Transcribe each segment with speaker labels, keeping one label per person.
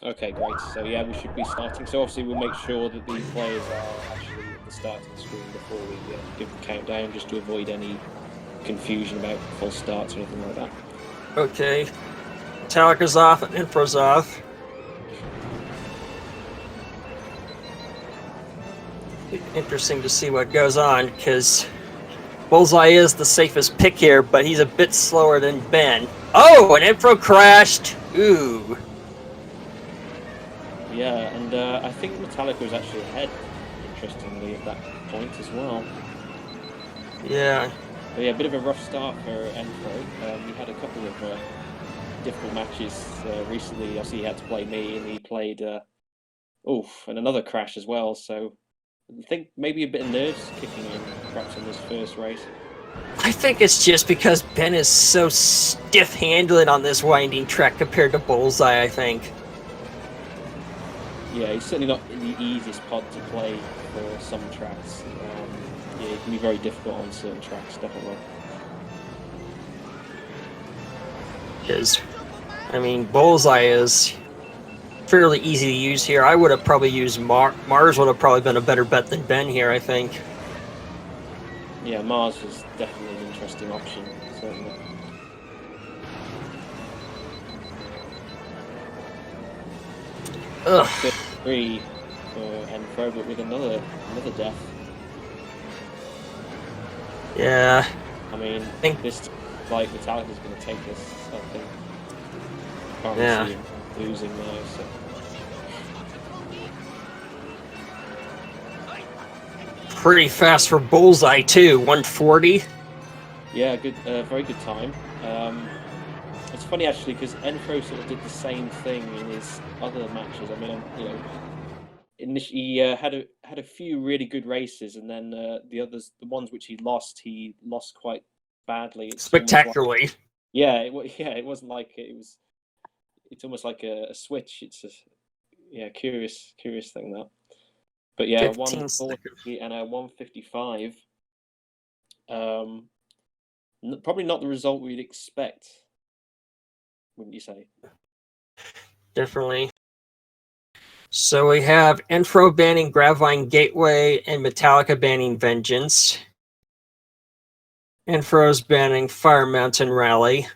Speaker 1: Okay, great. So yeah, we should be starting. So obviously we'll make sure that the players are actually at the start of the screen before we give the countdown, just to avoid any confusion about false starts or anything like that.
Speaker 2: Okay. Metallica's off and Nfro's off. Interesting to see what goes on, because Bullseye is the safest pick here, but he's a bit slower than Ben. Oh, and Nfro crashed! Ooh.
Speaker 1: Yeah, and I think Metallica was actually ahead, interestingly, at that point as well.
Speaker 2: Yeah.
Speaker 1: But yeah, a bit of a rough start for Nfro. He had a couple of difficult matches recently. Obviously, he had to play me, and he played and another crash as well. So I think maybe a bit of nerves kicking in, perhaps in this first race.
Speaker 2: I think it's just because Ben is so stiff-handed on this winding track compared to Bullseye, I think.
Speaker 1: Yeah, he's certainly not the easiest pod to play for some tracks. Yeah, it can be very difficult on certain tracks, definitely.
Speaker 2: Because, I mean, Bullseye is fairly easy to use here. I would have probably used Mars would have probably been a better bet than Ben here, I think.
Speaker 1: Yeah, Mars was definitely an interesting option, certainly.
Speaker 2: Ugh.
Speaker 1: 33 for Nfro, but with another death.
Speaker 2: Yeah.
Speaker 1: I mean, I think this like Metallica's going to take this. I think. Can't see him losing now. So.
Speaker 2: Pretty fast for Bullseye too, 140.
Speaker 1: Yeah, good, very good time. It's funny actually because Nfro sort of did the same thing in his other matches. I mean, you know, he had a few really good races, and then the ones which he lost quite badly. It's
Speaker 2: spectacularly.
Speaker 1: Like, yeah, it wasn't like it was. It's almost like a switch. It's a curious thing that. But yeah, 140 and a 155. Probably not the result we'd expect, wouldn't you say?
Speaker 2: Definitely. So we have Nfro banning Gravine Gateway and Metallica banning Vengeance. Nfro's banning Fire Mountain Rally.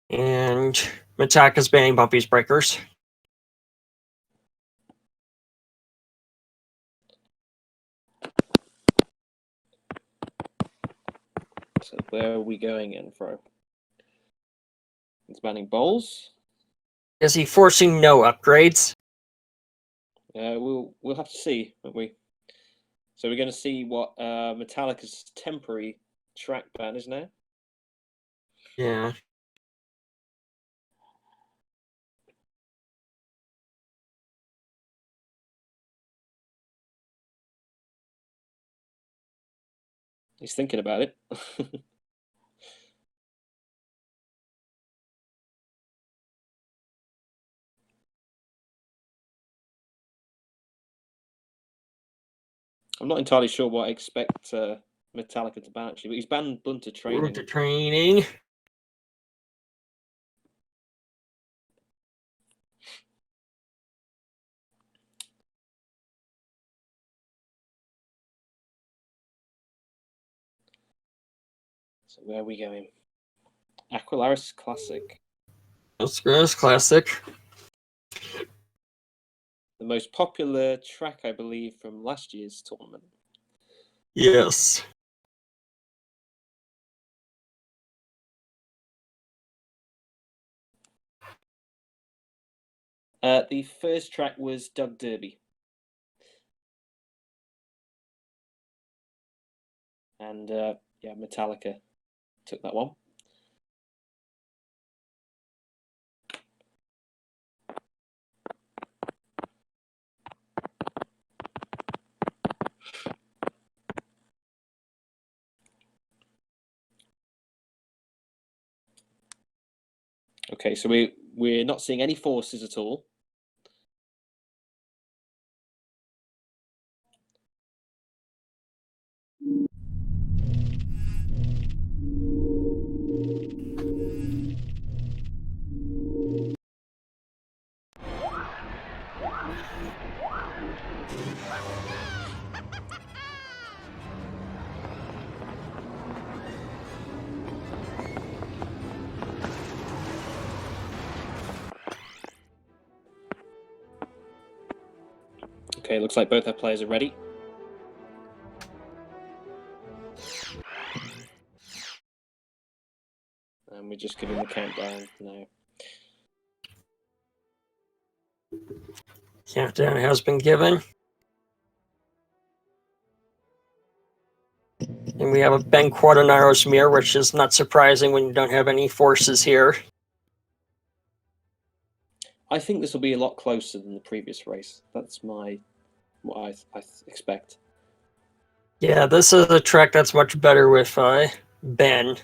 Speaker 2: And Metallica's banning Bumpy's Breakers.
Speaker 1: So where are we going, Nfro? It's banning bowls.
Speaker 2: Is he forcing no upgrades?
Speaker 1: We'll have to see, won't we? So we're going to see what Metallica's temporary track ban is now.
Speaker 2: Yeah.
Speaker 1: He's thinking about it. I'm not entirely sure what I expect Metallica to ban actually, but he's banned Bunter Training.
Speaker 2: Bunter Training.
Speaker 1: So where are we going? Aqualaris Classic.
Speaker 2: Aqualaris Classic.
Speaker 1: The most popular track, I believe, from last year's tournament.
Speaker 2: Yes.
Speaker 1: The first track was Doug Derby. And yeah, Metallica took that one. Okay, so we We're not seeing any forces at all. Okay, looks like both our players are ready. And we're just giving the countdown now.
Speaker 2: Countdown has been given. And we have a Ben Quaternaro's mirror, which is not surprising when you don't have any forces here.
Speaker 1: I think this will be a lot closer than the previous race. That's what I expect.
Speaker 2: Yeah, this is a track that's much better with Ben.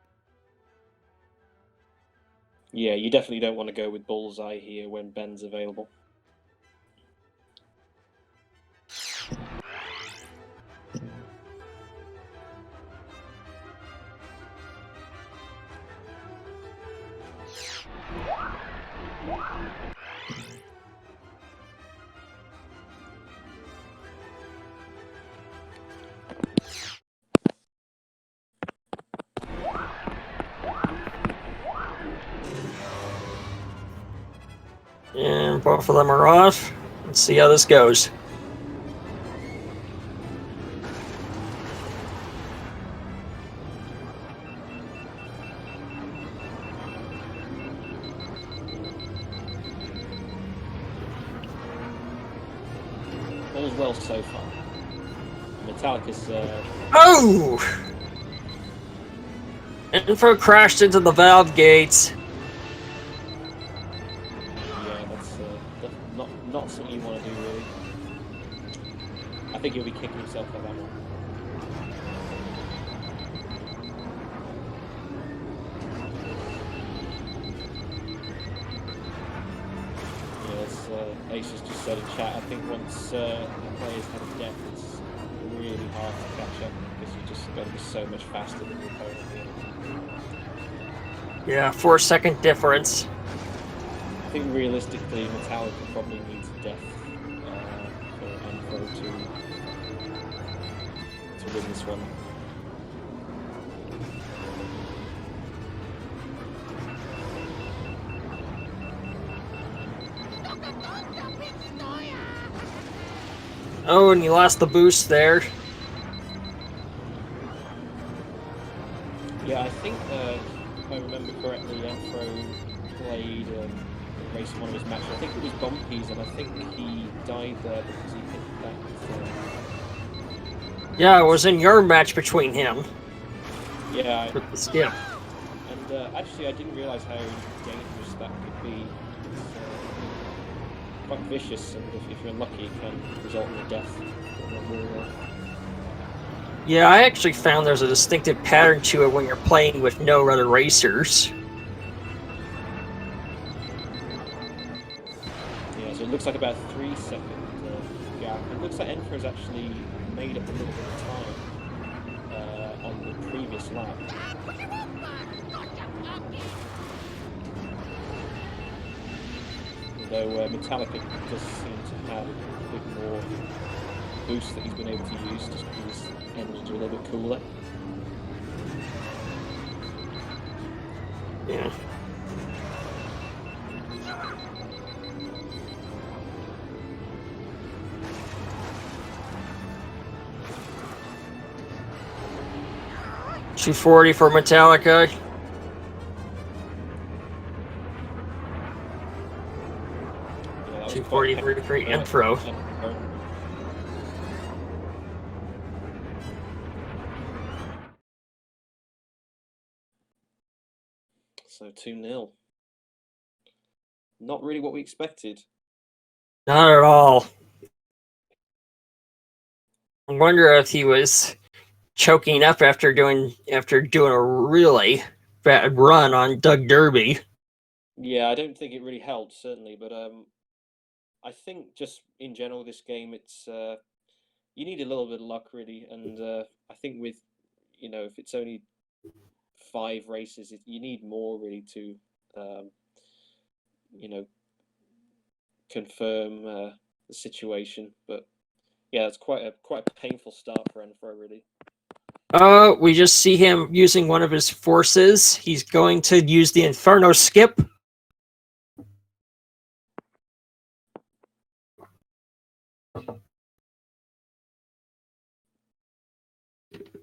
Speaker 1: Yeah, you definitely don't want to go with Bullseye here when Ben's available.
Speaker 2: And both of them are off. Let's see how this goes.
Speaker 1: All's well so far. Metallica's...
Speaker 2: Oh! Nfro crashed into the valve gates.
Speaker 1: Yeah, that's not something you want to do, really. I think he'll be kicking himself for that one. Ace has just said in chat, I think once the players have a depth, it's really hard to catch up because you're just going to be so much faster than your opponent here.
Speaker 2: Yeah, 4-second difference.
Speaker 1: I think realistically, Metallica probably needs a death for Nfro to win this one.
Speaker 2: Oh, and you lost the boost there.
Speaker 1: Yeah, I think, if I remember correctly, Nfro played a race in one of his matches. I think it was Bumpy's, and I think he died there because he hit that.
Speaker 2: Yeah, it was in your match between him.
Speaker 1: Yeah.
Speaker 2: With the skip.
Speaker 1: And actually, I didn't realise how dangerous that could be. It's quite vicious, and if you're unlucky, it can result in a death.
Speaker 2: Yeah, I actually found there's a distinctive pattern to it when you're playing with no other racers.
Speaker 1: Yeah, so it looks like about a 3-second gap. It looks like Nfro's actually made up a little bit of time on the previous lap. Although Metallica does seem to have a bit more boost that he's been able to use just because his engines are a little bit cooler.
Speaker 2: Yeah. $240 for Metallica.
Speaker 1: Yeah,
Speaker 2: 243 for Nfro.
Speaker 1: So 2-0. Not really what we expected.
Speaker 2: Not at all. I wonder if he was choking up after doing a really bad run on Doug Derby.
Speaker 1: Yeah, I don't think it really helped, certainly, but I think just in general, this game, it's you need a little bit of luck, really, and I think with if it's only 5 races, you need more really to um, you know confirm the situation. But yeah, it's quite a painful start for Nfro, really.
Speaker 2: We just see him using one of his forces. He's going to use the Inferno skip.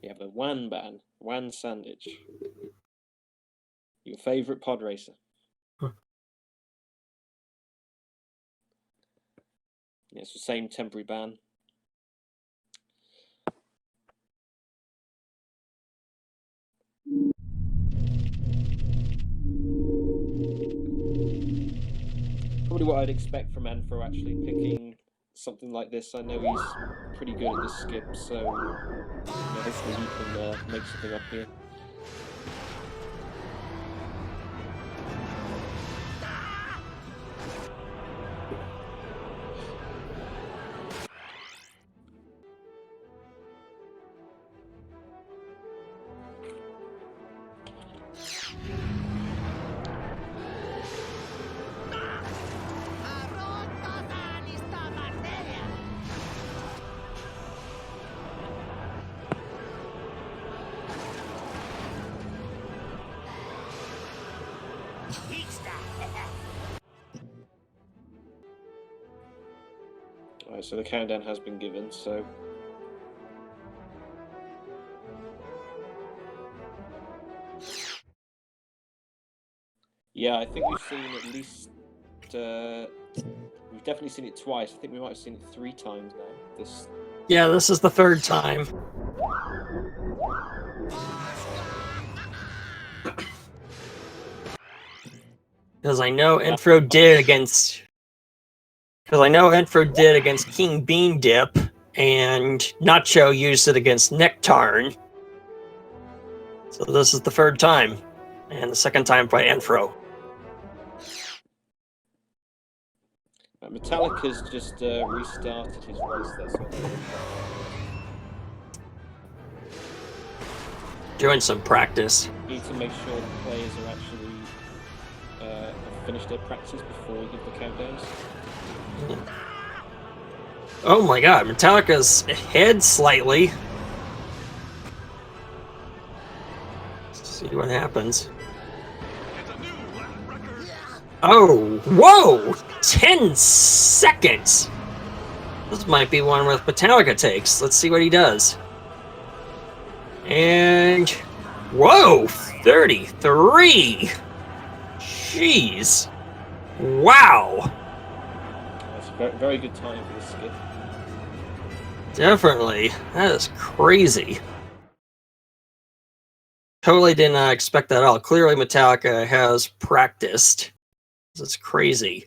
Speaker 1: Yeah, but Wan Sandwich, your favorite pod racer. Yeah, it's the same temporary ban. Probably what I'd expect from Nfro, actually, picking something like this. I know he's pretty good at this skip, so hopefully he can make something up here. Alright, so the countdown has been given, so yeah, I think we've seen at least we've definitely seen it twice. I think we might have seen it 3 times now.
Speaker 2: This is the 3rd time. Because I know Nfro did against King Bean Dip, and Nacho used it against Nectarn. So this is the 3rd time, and the 2nd time by Nfro.
Speaker 1: Metallica's just restarted his race there, so
Speaker 2: doing some practice.
Speaker 1: need to make sure the players are actually finished their practice before we give the countdowns.
Speaker 2: Oh my god, Metallica's ahead slightly. Let's see what happens. Oh, whoa! 10 seconds! This might be one where Metallica takes. Let's see what he does. And whoa, 33. Jeez. Wow.
Speaker 1: That's a very good time for this skip.
Speaker 2: Definitely. That is crazy. Totally did not expect that at all. Clearly Metallica has practiced. It's crazy.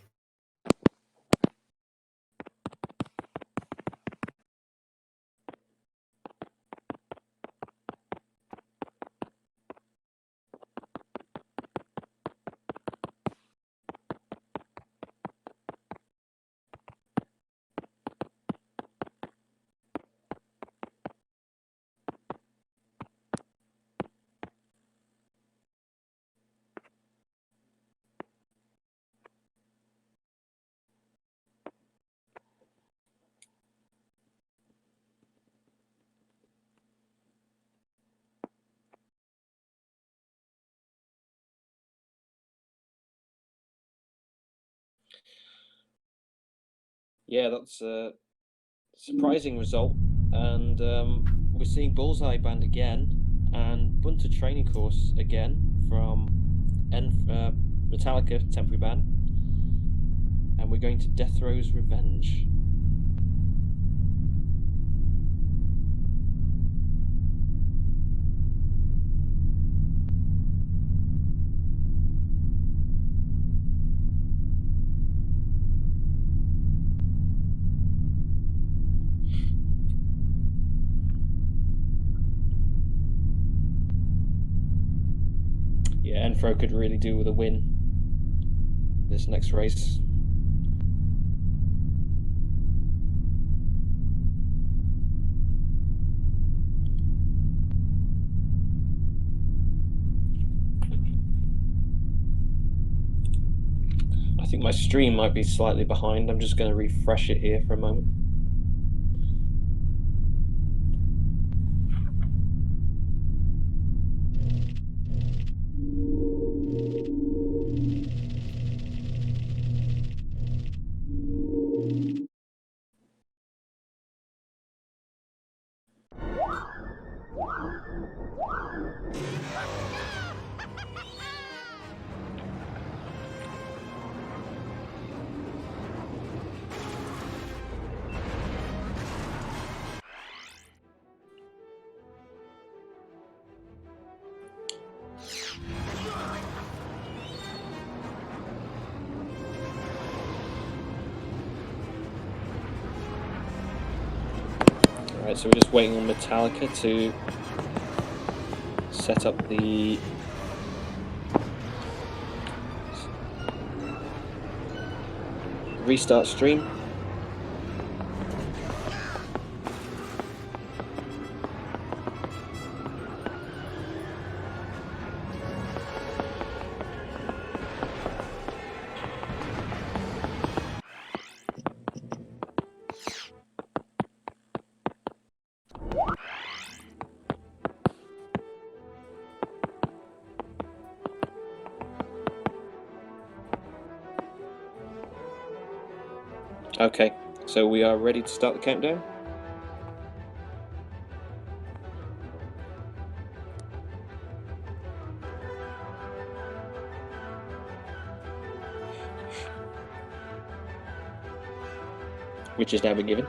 Speaker 1: Yeah, that's a surprising result, and we're seeing Bullseye banned again, and Bunter training course again from Metallica temporary ban, and we're going to Death Row's Revenge. Yeah, Nfro could really do with a win. this next race. I think my stream might be slightly behind. I'm just going to refresh it here for a moment. Alright, so we're just waiting on Metallica to set up the restart stream. Okay, so we are ready to start the countdown. Which has now been given.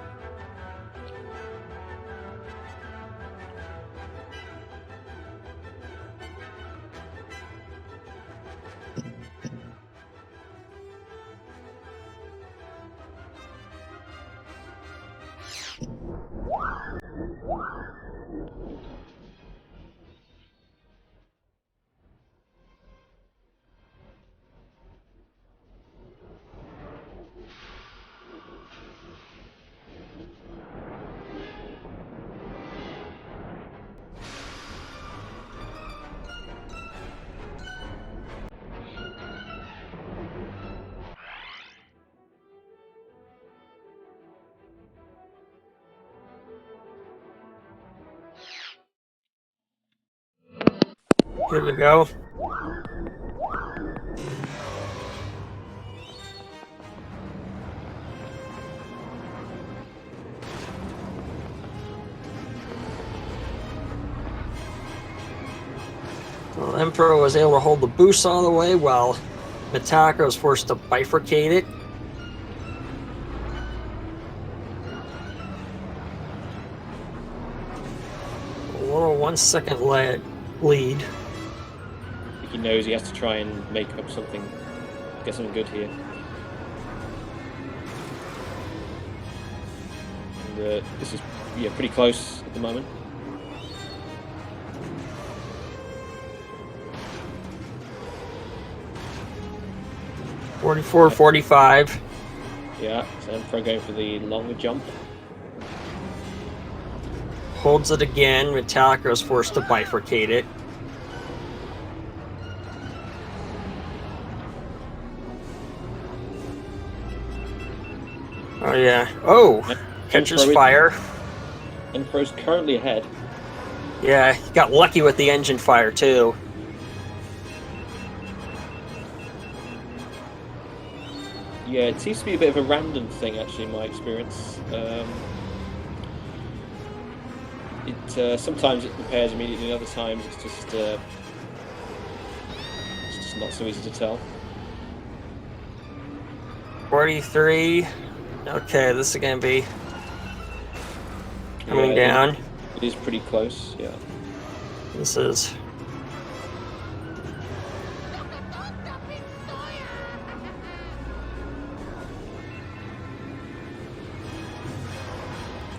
Speaker 2: Here we go. Well, Nfro was able to hold the boost all the way while Metallica was forced to bifurcate it. A little 1 second lead.
Speaker 1: He knows he has to try and make up something, get something good here. And this is pretty close at the moment.
Speaker 2: .44.45.
Speaker 1: Yeah, so Nfro going for the longer jump.
Speaker 2: Holds it again. Metallica was forced to bifurcate it. Oh yeah. Oh! Catches fire.
Speaker 1: Nfro's currently ahead.
Speaker 2: Yeah, he got lucky with the engine fire too.
Speaker 1: Yeah, it seems to be a bit of a random thing, actually, in my experience. Sometimes it repairs immediately, other times it's just not so easy to tell. 43.
Speaker 2: Okay, this is gonna be coming down.
Speaker 1: It is pretty close, yeah.
Speaker 2: This is.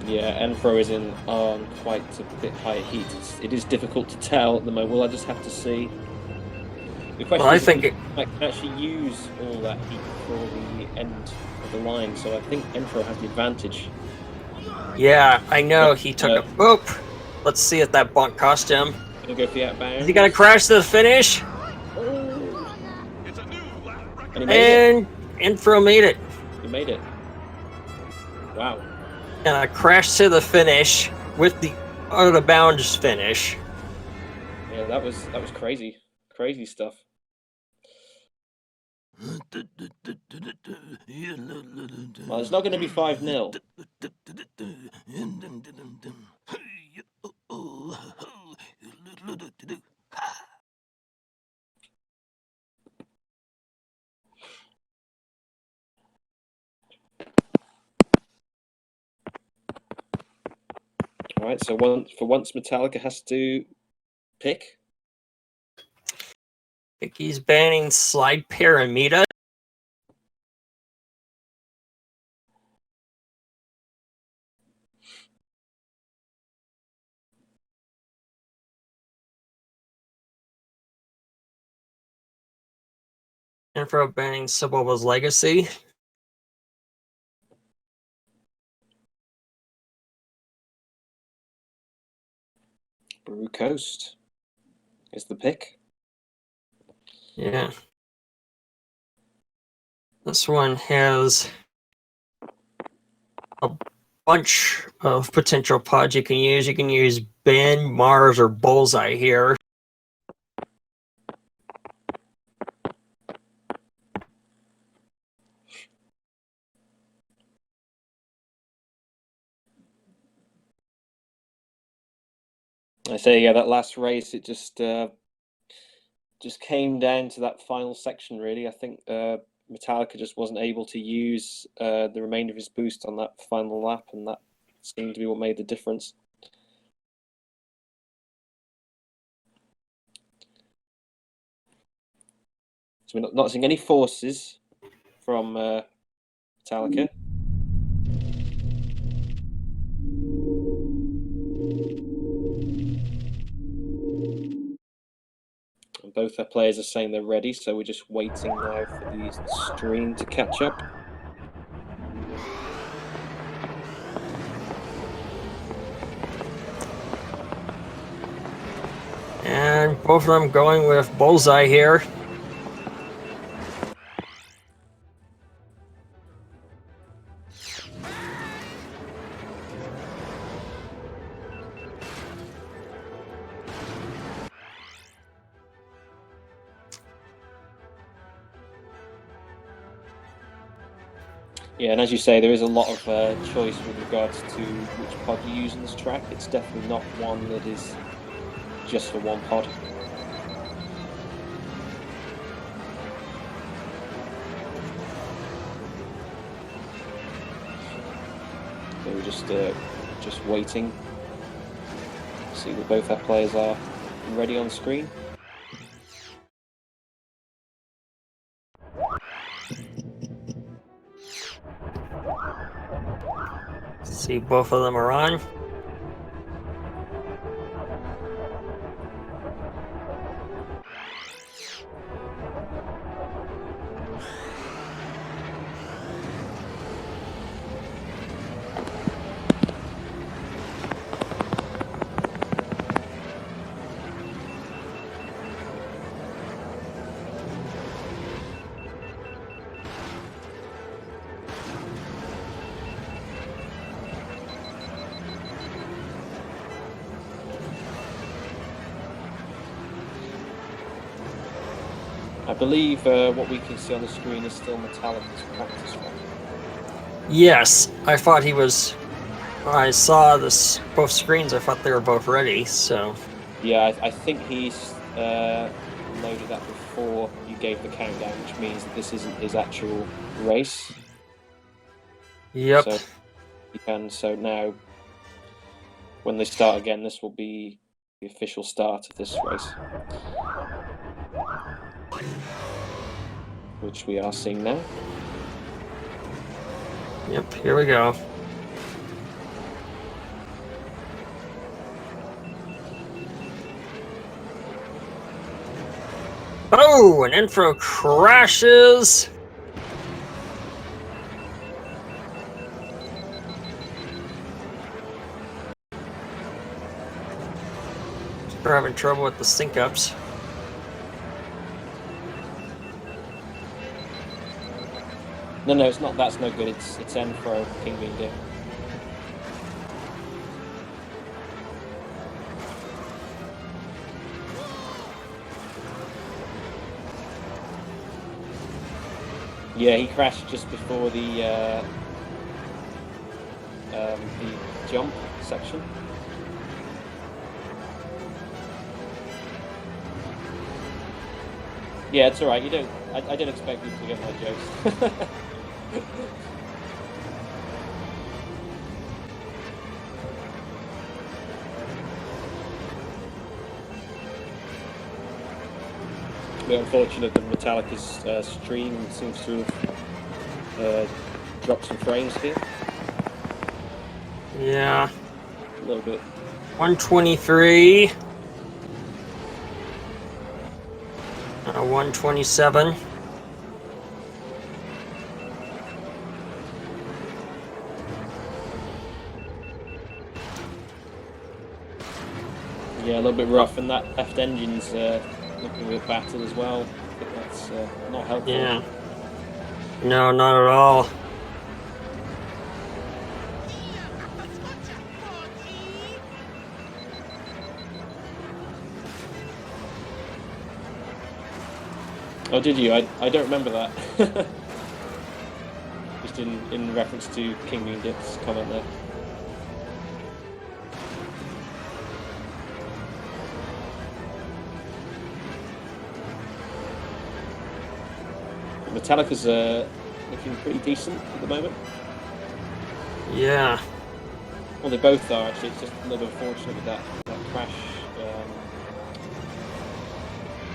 Speaker 1: Yeah, Nfro is in on quite a bit higher heat. It is difficult to tell at the moment. We'll just have to see. The question
Speaker 2: Well, I
Speaker 1: is
Speaker 2: think
Speaker 1: if I can actually use all that heat for the end of the line, so I think Nfro has the advantage.
Speaker 2: Yeah, I know he took a
Speaker 1: Uh,
Speaker 2: boop. Let's see if that bunk cost him.
Speaker 1: Gonna go for the out of bounds.
Speaker 2: Is he gonna crash to the finish?
Speaker 1: Oh. And he made it.
Speaker 2: And Nfro made it.
Speaker 1: He made it. Wow.
Speaker 2: And a crash to the finish with the out of bounds finish.
Speaker 1: Yeah, that was crazy. Crazy stuff. Well, it's not going to be 5-0. All right, so for once, Metallica has to pick.
Speaker 2: I think he's banning slide pyramida. And for banning Siboba's legacy.
Speaker 1: Brew Coast is the pick.
Speaker 2: Yeah. This one has a bunch of potential pods you can use. You can use Ben, Mars, or Bullseye here.
Speaker 1: I say, yeah, that last race, it just came down to that final section, really. I think Metallica just wasn't able to use the remainder of his boost on that final lap, and that seemed to be what made the difference. So we're not seeing any forces from Metallica. And both our players are saying they're ready, so we're just waiting now for the stream to catch up.
Speaker 2: And both of them going with Bullseye here.
Speaker 1: Yeah, and as you say, there is a lot of choice with regards to which pod you use on this track. It's definitely not one that is just for one pod. So we're just waiting to see that both our players are ready on screen.
Speaker 2: See, both of them are on.
Speaker 1: I believe what we can see on the screen is still Metallica's practice run.
Speaker 2: Yes, I thought he was. I saw this both screens. I thought they were both ready. So
Speaker 1: yeah, I think he's loaded that before you gave the countdown, which means that this isn't his actual race.
Speaker 2: Yep.
Speaker 1: So now, when they start again, this will be the official start of this race, which we are seeing now.
Speaker 2: Yep, here we go. Oh, an Nfro crashes. We're having trouble with the sync ups.
Speaker 1: No, it's not. That's no good. It's Nfro, King being Dick. Yeah, he crashed just before the jump section. Yeah, it's all right. You don't. I don't expect you to get my jokes. We're unfortunate that Metallica's stream seems to have dropped some frames here.
Speaker 2: Yeah.
Speaker 1: A little bit.
Speaker 2: 123. 127.
Speaker 1: Yeah, a little bit rough, and that left engine's looking a bit battered as well. I think that's not helpful.
Speaker 2: Yeah. No, not at all.
Speaker 1: Oh, did you? I don't remember that. Just in reference to King Bean Dip's comment there. Metallica's looking pretty decent at the moment.
Speaker 2: Yeah.
Speaker 1: Well, they both are actually. It's just a little bit unfortunate with that crash.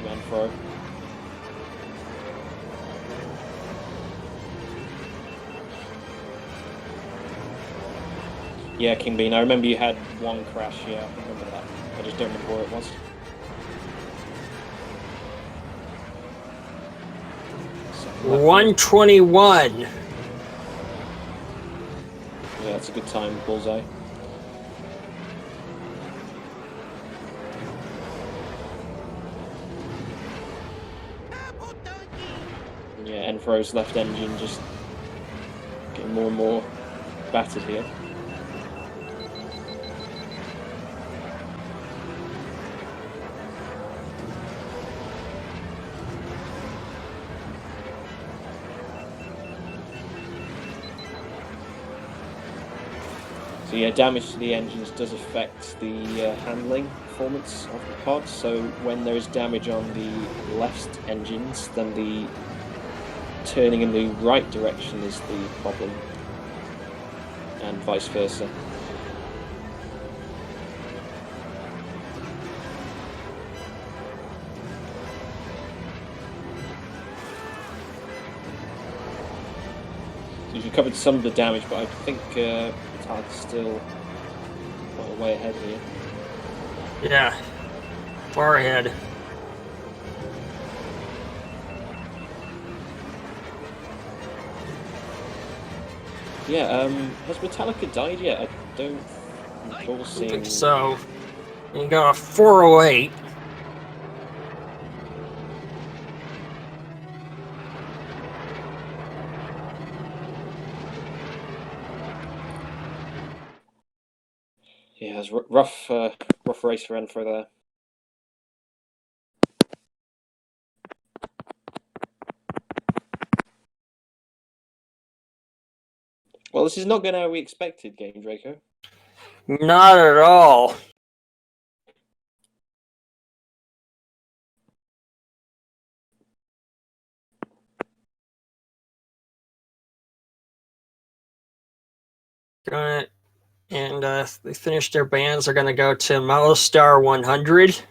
Speaker 1: Nfro. Yeah, King Bean. I remember you had one crash. Yeah, I remember that. I just don't remember where it was.
Speaker 2: 121.
Speaker 1: Yeah, that's a good time, bullseye. Yeah, Nfro's left engine just getting more and more battered here. So yeah, damage to the engines does affect the handling performance of the pod. So when there is damage on the left engines, then the turning in the right direction is the problem, and vice versa. So you've covered some of the damage, but I think Metallica's still quite a way ahead here.
Speaker 2: Yeah. Far ahead.
Speaker 1: Yeah, has Metallica died yet? I don't recall seeing.
Speaker 2: I think so. You got a 408.
Speaker 1: Yeah, it's rough race for Nfro there. Well, this is not going how we expected, Game Draco.
Speaker 2: Not at all. Gonna, and they finished their bands. They're going to go to Milestar 100.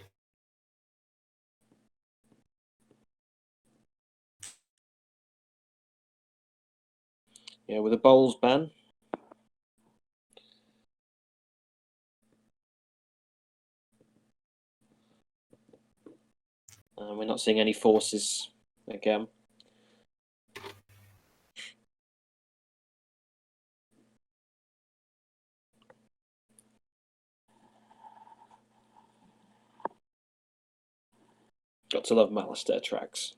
Speaker 1: Yeah, with a bowls ban. We're not seeing any forces again. Got to love Malistair tracks.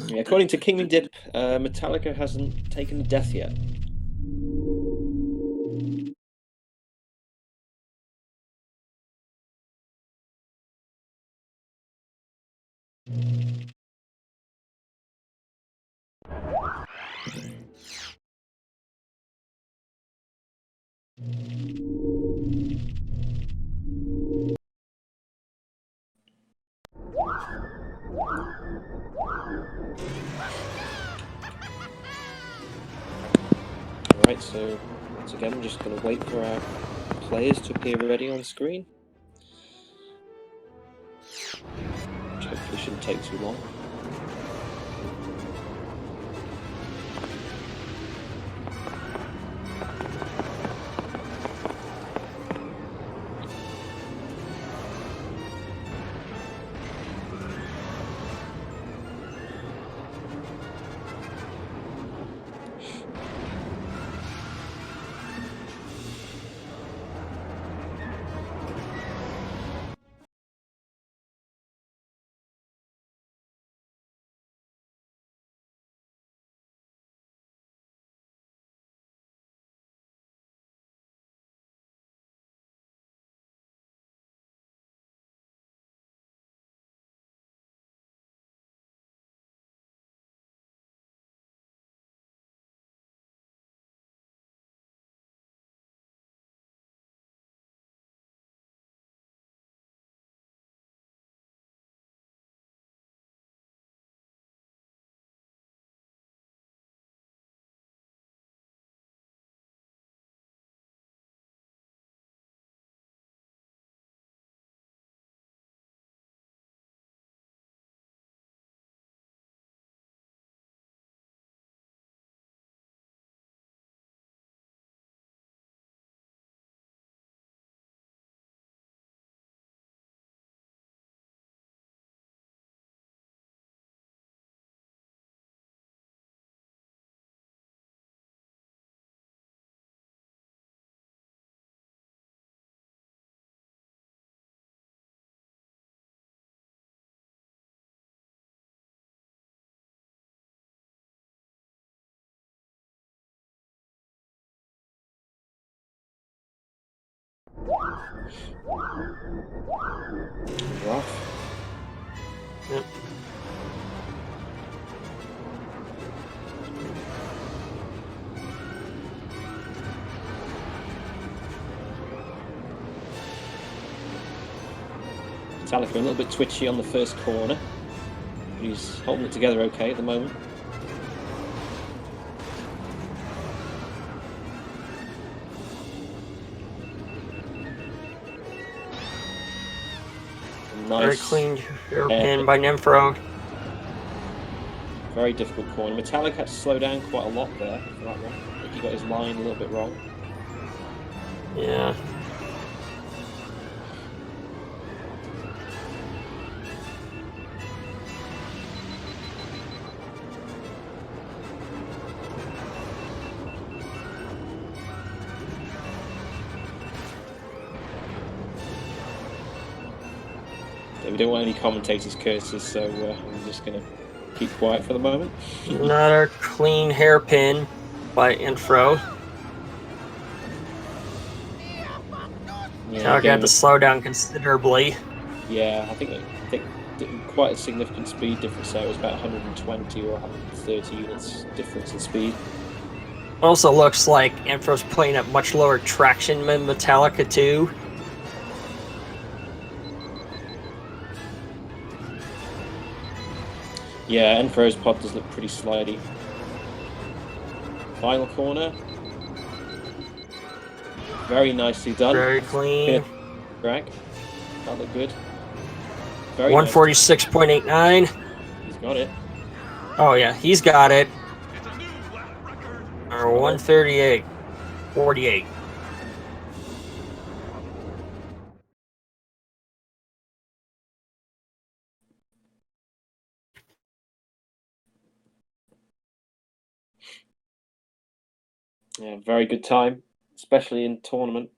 Speaker 1: Yeah, according to Kingdom Dip, Metallica hasn't taken a death yet. Alright, so once again, I'm just going to wait for our players to appear ready on screen. Which hopefully shouldn't take too long. Rough.
Speaker 2: Yep.
Speaker 1: Metallica a little bit twitchy on the first corner, but he's holding it together okay at the moment. Nice.
Speaker 2: Very clean hairpin by Nfro.
Speaker 1: Very difficult corner. Metallica had to slow down quite a lot there for that one. I think he got his line a little bit wrong.
Speaker 2: Yeah.
Speaker 1: We don't want any commentators' curses, so I'm just going to keep quiet for the moment.
Speaker 2: Another clean hairpin by Nfro.
Speaker 1: Yeah,
Speaker 2: Got to slow down considerably.
Speaker 1: Yeah, I think quite a significant speed difference there. It was about 120 or 130 units difference in speed.
Speaker 2: Also looks like Nfro's playing at much lower traction than Metallica too.
Speaker 1: Yeah, Nfro's pod does look pretty slidey. Final corner. Very nicely done.
Speaker 2: Very clean.
Speaker 1: Drag. That looked good. Very
Speaker 2: 146.89.
Speaker 1: Nice. He's got it.
Speaker 2: Oh yeah, he's got it. 138.48.
Speaker 1: Yeah, very good time, especially in tournament.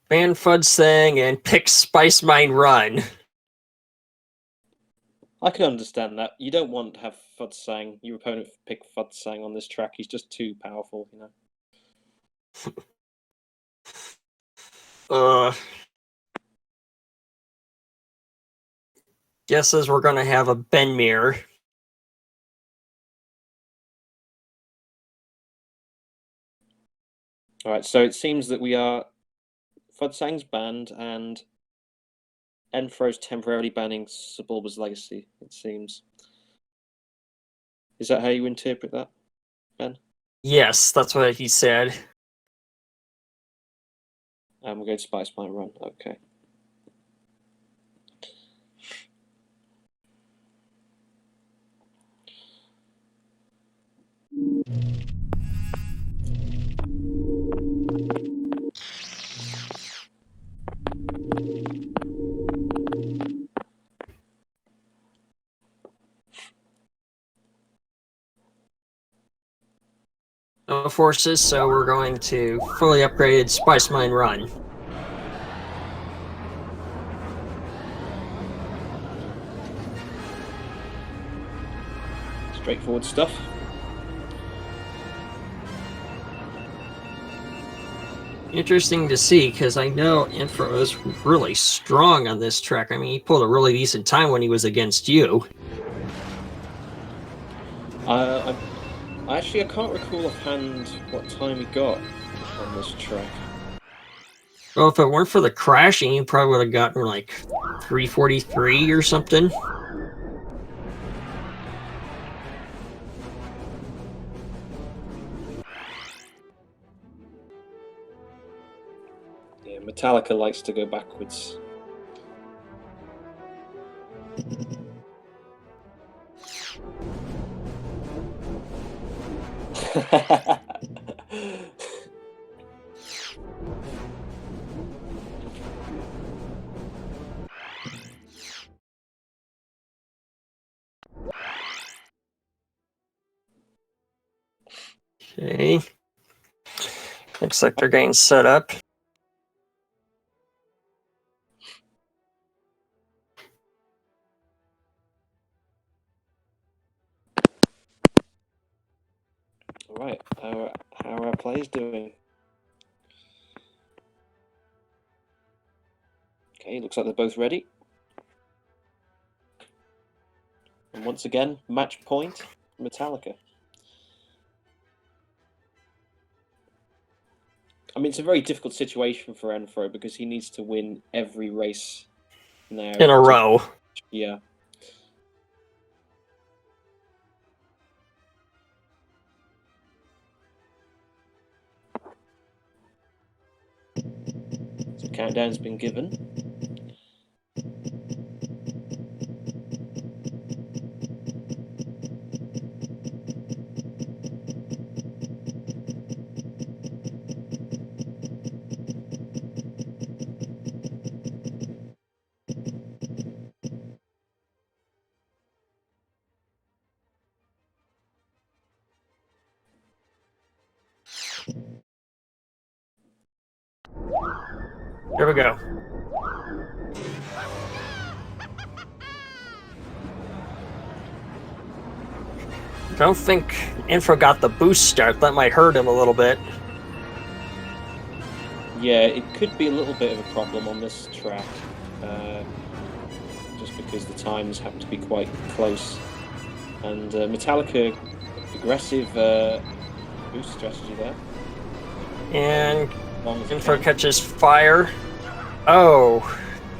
Speaker 2: Ban Fudsang and pick Spice Mine Run.
Speaker 1: I can understand that. You don't want to have Fudsang, your opponent pick Fudsang on this track. He's just too powerful, you know.
Speaker 2: Guesses we're going to have a Benmir.
Speaker 1: All right, so it seems that we are Fudsang's banned and Nfro's temporarily banning Sebulba's Legacy, it seems. Is that how you interpret that, Ben?
Speaker 2: Yes, that's what he said.
Speaker 1: And we're going to Spice Mine Run, okay.
Speaker 2: No forces, so we're going to fully upgraded Spice Mine Run.
Speaker 1: Straightforward stuff.
Speaker 2: Interesting to see, because I know Nfro is really strong on this track. I mean, he pulled a really decent time when he was against you.
Speaker 1: I can't recall offhand what time he got on this track.
Speaker 2: Well, if it weren't for the crashing, he probably would have gotten like 343 or something.
Speaker 1: Yeah, Metallica likes to go backwards.
Speaker 2: Okay. Looks like they're getting set up.
Speaker 1: All right, how are our players doing? Okay, looks like they're both ready. And once again, match point, Metallica. I mean, it's a very difficult situation for Nfro because he needs to win every race now.
Speaker 2: In a row.
Speaker 1: Yeah. So countdown's been given.
Speaker 2: Here we go. I don't think Nfro got the boost start. That might hurt him a little bit.
Speaker 1: Yeah, it could be a little bit of a problem on this track, just because the times happen to be quite close. And Metallica, aggressive boost strategy there.
Speaker 2: And Nfro catches fire. Oh,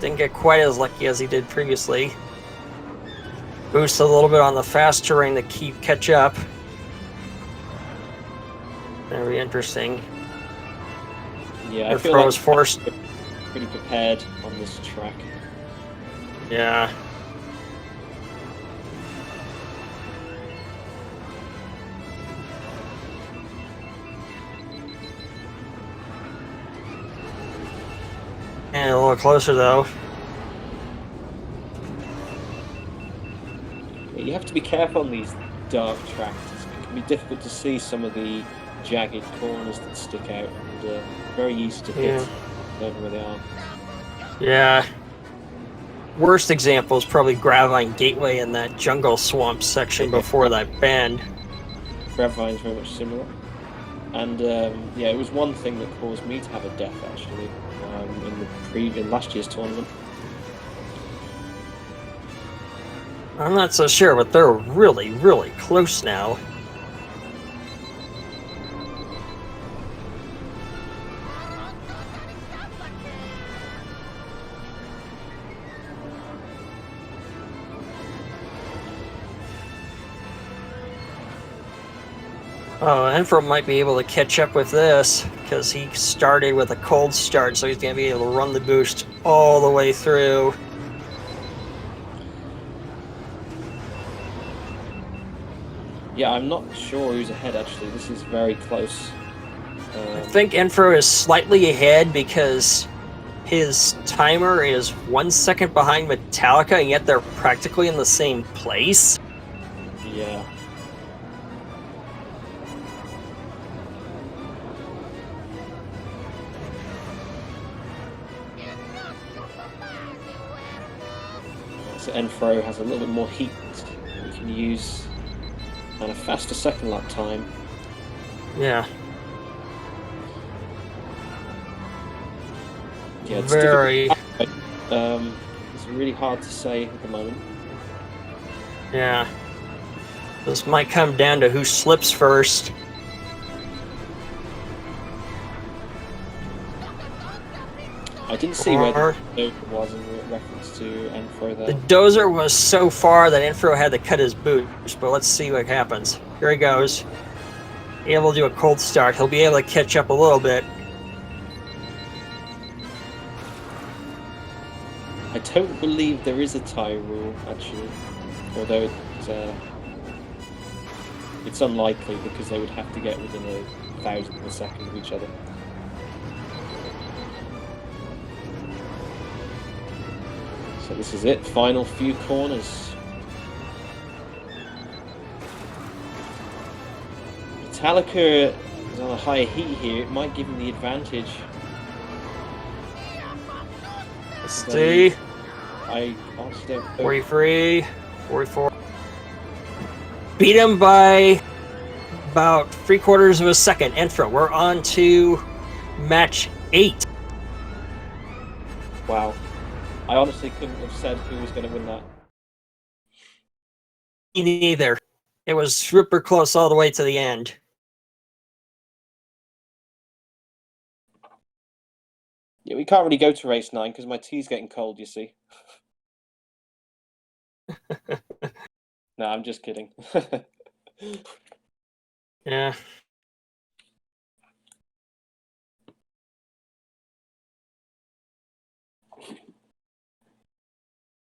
Speaker 2: didn't get quite as lucky as he did previously. Boost a little bit on the fast terrain to catch up. Very interesting.
Speaker 1: Yeah, I feel like
Speaker 2: was forced.
Speaker 1: pretty prepared on this track.
Speaker 2: Yeah. And a little closer, though.
Speaker 1: You have to be careful on these dark tracks. It can be difficult to see some of the jagged corners that stick out, and very easy to hit over where they are.
Speaker 2: Yeah. Worst example is probably Gravine Gateway in that jungle swamp section before that bend.
Speaker 1: Gravine's very much similar. And yeah, it was one thing that caused me to have a death actually in last year's tournament.
Speaker 2: I'm not so sure, but they're really, really close now. Oh, Nfro might be able to catch up with this, because he started with a cold start, so he's going to be able to run the boost all the way through.
Speaker 1: Yeah, I'm not sure who's ahead actually. This is very close.
Speaker 2: I think Nfro is slightly ahead because his timer is 1 second behind Metallica, and yet they're practically in the same place.
Speaker 1: Yeah. So Nfro has a little bit more heat you can use and a faster second lap time.
Speaker 2: Yeah.
Speaker 1: Yeah, it's
Speaker 2: very.
Speaker 1: It's really hard to say at the moment.
Speaker 2: Yeah. This might come down to who slips first.
Speaker 1: I didn't see where the dozer was in reference to Nfro there.
Speaker 2: The dozer was so far that Nfro had to cut his boost, but let's see what happens. Here he goes. Able to do a cold start. He'll be able to catch up a little bit.
Speaker 1: I don't believe there is a tie rule, actually. Although it's unlikely because they would have to get within a thousandth of a second of each other. So this is it, final few corners. Metallica is on a higher heat here, it might give him the advantage.
Speaker 2: Let's see.
Speaker 1: I honestly don't know.
Speaker 2: 43, 44. Beat him by about 3/4 of a second. Nfro, we're on to match 8.
Speaker 1: Wow. I honestly couldn't have said who was going to win that.
Speaker 2: Me neither. It was super close all the way to the end.
Speaker 1: Yeah, we can't really go to race 9 because my tea's getting cold, you see. No, I'm just kidding.
Speaker 2: Yeah.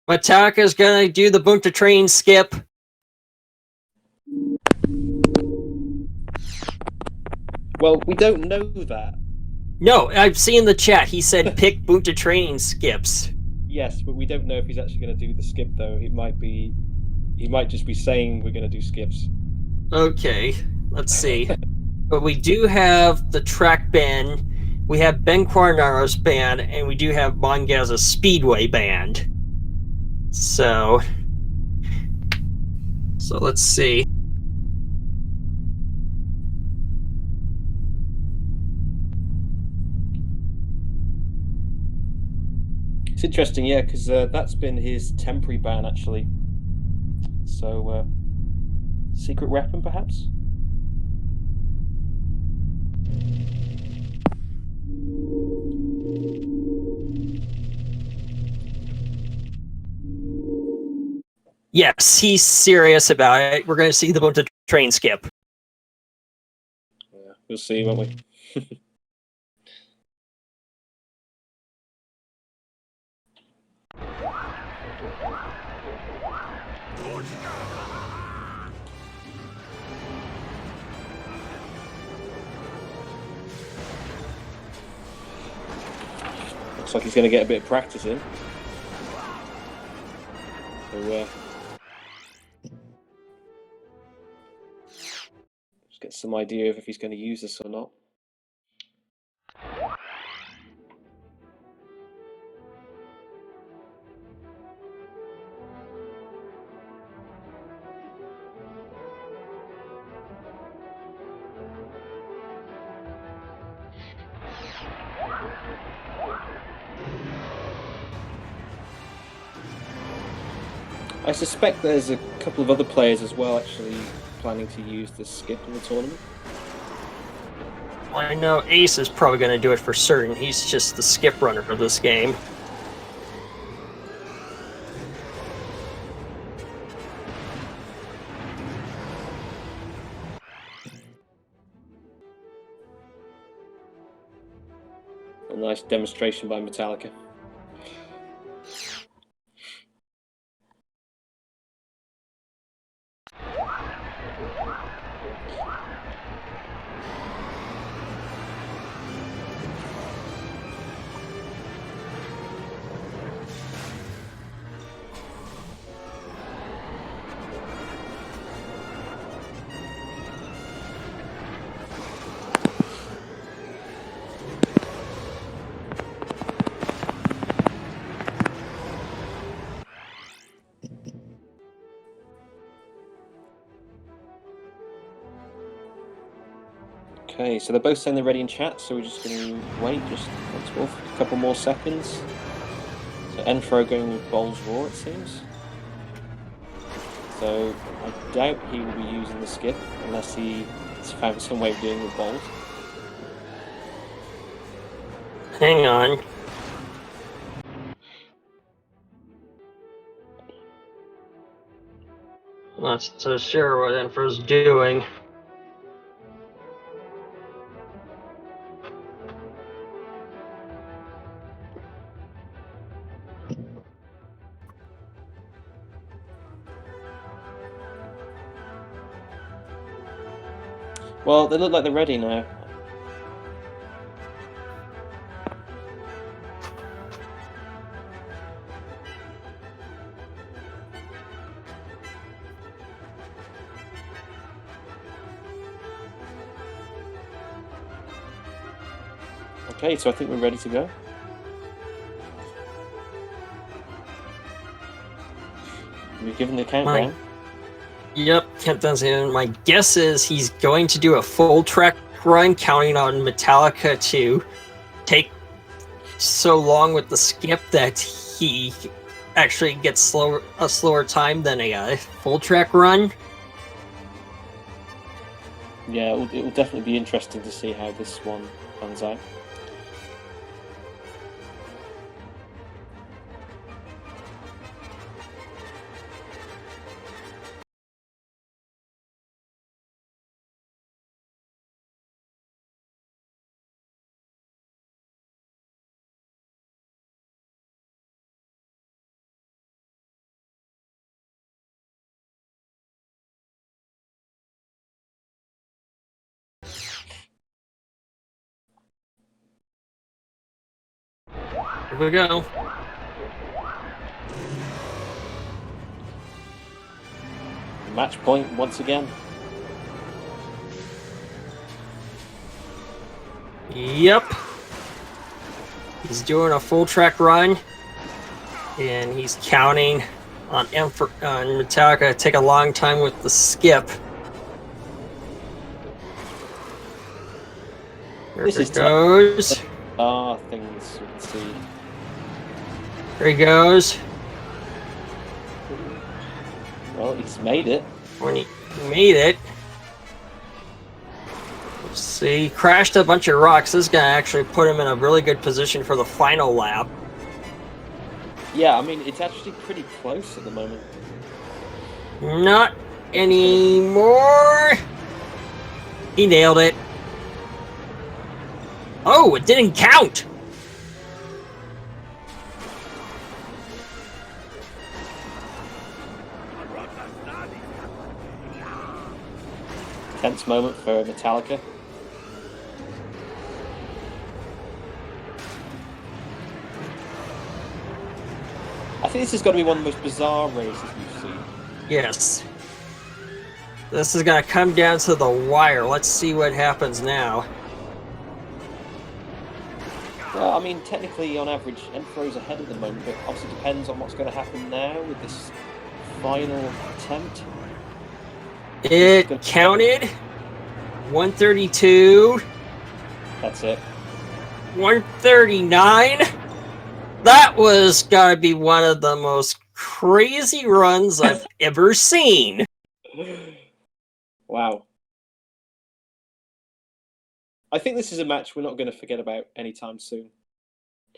Speaker 2: Metallica's gonna do the boom to train skip.
Speaker 1: Well, we don't know that.
Speaker 2: No, I've seen the chat. He said pick boom to training skips.
Speaker 1: Yes, but we don't know if he's actually going to do the skip, though. He might just be saying we're going to do skips.
Speaker 2: Okay, let's see. But we do have the track band, we have Ben Quarnaro's band, and we do have Mongaz's Speedway band. So let's see.
Speaker 1: It's interesting, yeah, because that's been his temporary ban, actually. So, secret weapon, perhaps?
Speaker 2: Yes, he's serious about it. We're going to see the boom to train skip.
Speaker 1: Yeah, we'll see, won't we? Looks like he's going to get a bit of practice in. So, just get some idea of if he's going to use this or not. I suspect there's a couple of other players as well actually planning to use the skip in the tournament.
Speaker 2: Well, I know Ace is probably going to do it for certain. He's just the skip runner for this game.
Speaker 1: A nice demonstration by Metallica. Okay, so they're both saying they're ready in chat, so we're just going to wait just a couple more seconds. So Nfro going with Bowls Raw, it seems. So I doubt he will be using the skip unless he's found some way of doing it with Bowls.
Speaker 2: Hang on. Not so sure what Nfro's doing.
Speaker 1: Well, they look like they're ready now. Okay, so I think we're ready to go. We've given the countdown.
Speaker 2: Yep, countdown's in. My guess is he's going to do a full track run, counting on Metallica to take so long with the skip that he actually gets a slower time than a full track run.
Speaker 1: Yeah, it will definitely be interesting to see how this one pans out.
Speaker 2: Here we go.
Speaker 1: Match point once again.
Speaker 2: Yep. He's doing a full track run, and he's counting on Metallica to take a long time with the skip. There
Speaker 1: This
Speaker 2: it
Speaker 1: is
Speaker 2: goes.
Speaker 1: Things you can see.
Speaker 2: There he goes.
Speaker 1: Well, he's made it.
Speaker 2: When he made it. Let's see. Crashed a bunch of rocks. This is going to actually put him in a really good position for the final lap.
Speaker 1: Yeah, I mean, it's actually pretty close at the moment.
Speaker 2: Not anymore. He nailed it. Oh, it didn't count.
Speaker 1: Tense moment for Metallica. think this has got to be one of the most bizarre races we've seen.
Speaker 2: Yes. This is going to come down to the wire. Let's see what happens now.
Speaker 1: Well, I mean, technically, on average, Nfro's ahead at the moment, but obviously depends on what's going to happen now with this final attempt.
Speaker 2: It counted 132.
Speaker 1: That's it.
Speaker 2: 139. That was gotta be one of the most crazy runs I've ever seen.
Speaker 1: Wow. I think this is a match we're not going to forget about anytime soon.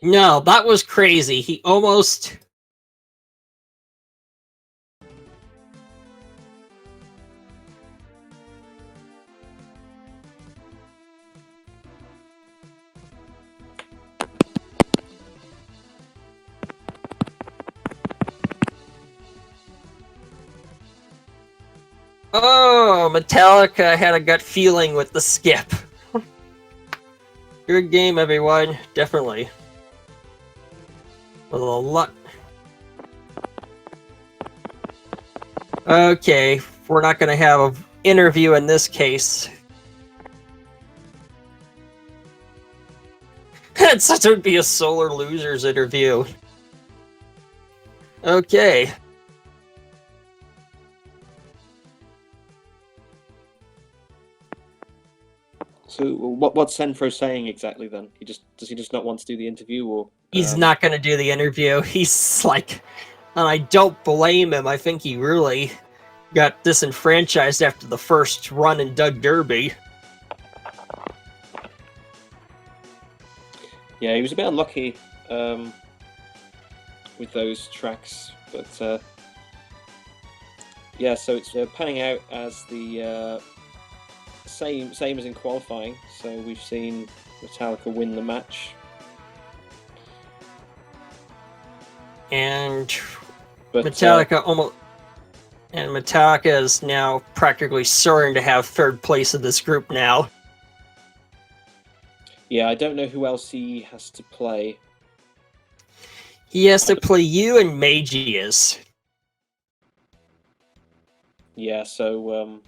Speaker 2: No, that was crazy. He almost... Oh, Metallica had a gut feeling with the skip. Good game, everyone. Definitely. With a lot. Okay, we're not going to have an interview in this case. It would be a Solar Losers interview. Okay.
Speaker 1: So what's Nfro saying exactly then? Does he just not want to do the interview, or
Speaker 2: he's not going to do the interview? He's like, and I don't blame him. I think he really got disenfranchised after the first run in Doug Derby.
Speaker 1: Yeah, he was a bit unlucky with those tracks, but yeah. So it's panning out as the same as in qualifying. So we've seen Metallica win the match,
Speaker 2: and Metallica Metallica is now practically certain to have third place in this group now.
Speaker 1: Yeah, I don't know who else he has to play.
Speaker 2: He has to play you and Magius.
Speaker 1: Yeah, so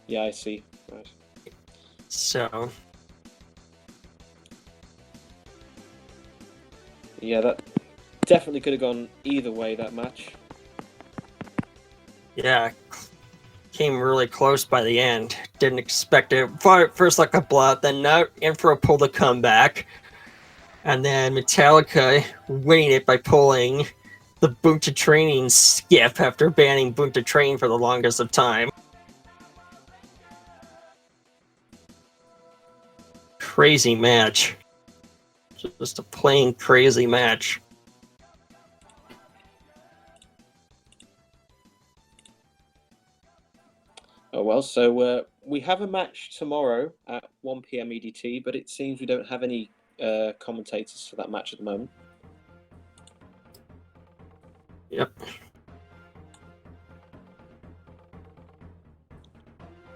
Speaker 1: yeah, I see. Right.
Speaker 2: So
Speaker 1: yeah, that definitely could have gone either way, that match.
Speaker 2: Yeah, came really close by the end. Didn't expect it. First like a blowout, then Nfro pulled a comeback. And then Metallica winning it by pulling the Bunta Training skip after banning Bunta Train for the longest of time. Crazy match. Just a plain crazy match.
Speaker 1: Oh well, so we have a match tomorrow at 1 PM EDT, but it seems we don't have any commentators for that match at the moment.
Speaker 2: Yep.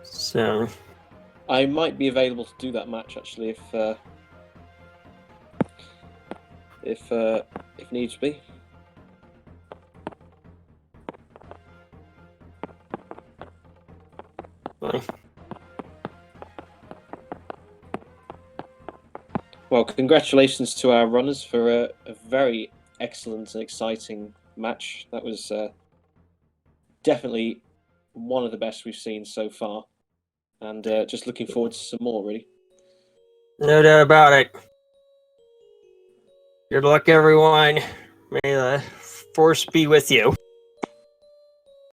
Speaker 2: So
Speaker 1: I might be available to do that match actually if needs be.
Speaker 2: Fine.
Speaker 1: Well, congratulations to our runners for a very excellent and exciting match. That was definitely one of the best we've seen so far, and just looking forward to some more, really.
Speaker 2: No doubt about it. Good luck, everyone. May the force be with you.